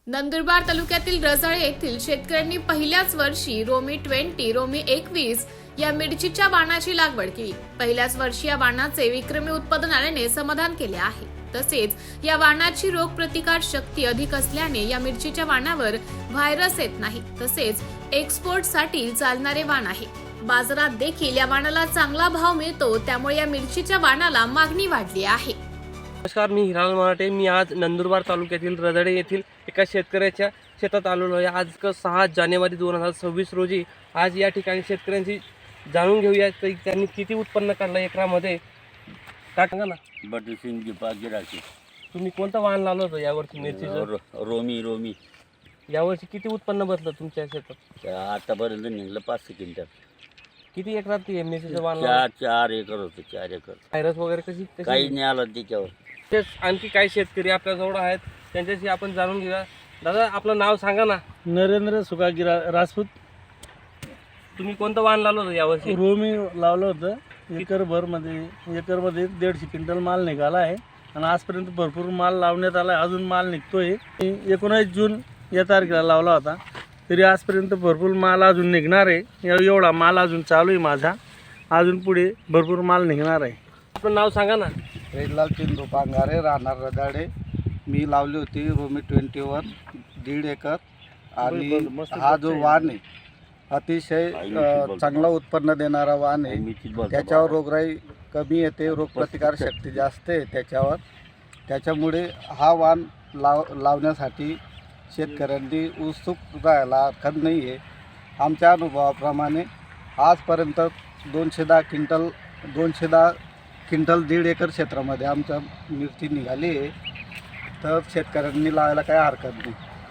नंदुरबार तालुक्यातील रजाळे येथील शेतकऱ्यांनी पहिल्याच वर्षी रोमी 20, रोमी 21 या मिरचीच्या वाणाची लागवड केली। पहिल्याच वर्षी या वाणाचे विक्रमी उत्पादन आल्याने समाधान केले आहे। तसेच या वाणाची रोगप्रतिकार शक्ती अधिक असल्याने या मिरचीच्या वाणावर व्हायरस येत नाही। तसेच एक्सपोर्टसाठी चालणारे वाण आहे। बाजारात देखील या वाणाला चांगला भाव मिळतो, त्यामुळे या मिरचीच्या वाणाला मागणी वाढली आहे। नमस्कार, मी हिराल मराठे। मी आज नंदुरबार तालुक्यातील रजाळे येथील एका शेतकऱ्याच्या शेतात आलेलो आहे। आज 6 जानेवारी 2026 रोजी आज या ठिकाणी शेतकऱ्यांची जाणून घेऊया की त्यांनी किती उत्पन्न काढलं एकरामध्ये। काय सांगा ना? बटरसिंग दीपा गिराकी तुम्ही कोणतं वाण लावलं होतं यावर्षी मिरचीचं? रोमी यावर्षी किती उत्पन्न बसलं तुमच्या शेतात? आतापर्यंत निघलं 5 क्विंटल। किती एकरात ते मिरचीचं वाण लावलं? 4 एकर होतं, 4 एकर। व्हायरस वगैरे कशी काही नाही आलं त्याच्यावर। तेच आणखी काही शेतकरी आपल्याजवळ आहेत, त्यांच्याशी आपण जाणून घेऊया। दादा, आपलं नाव सांगा ना? नरेंद्र सुकागिरा राजपूत। तुम्ही कोणतं वाण लावलं होतं यावर्षी? रोमी लावलं होतं। एकरमध्ये 150 क्विंटल माल निघाला आहे आणि आजपर्यंत भरपूर माल लावण्यात आला आहे, अजून माल निघतोय। 19 जून या तारखेला लावला होता, तरी आजपर्यंत भरपूर माल अजून निघणार आहे। एवढा माल अजून चालू आहे माझा, अजून पुढे भरपूर माल निघणार आहे। आपलं नाव सांगा ना? रेडलाल चिंदू पांगारे, राहणार रजाळे। मी लावली होती रोमी 21 1.5 एकर आणि हा जो वाण आहे अतिशय चांगला उत्पन्न देणारा वाण आहे। त्याच्यावर रोगराई कमी येते, रोगप्रतिकार शक्ती जास्त आहे त्याच्यामुळे हा वाण लावण्यासाठी शेतकऱ्यांनी उत्सुक राहायला हरकत नाही आहे। आमच्या अनुभवाप्रमाणे आजपर्यंत 210 क्विंटल 1.5 एकर क्षेत्रामध्ये आमच्या मिरची निघाली आहे, तर शेतकऱ्यांनी लावायला काही हरकत नाही।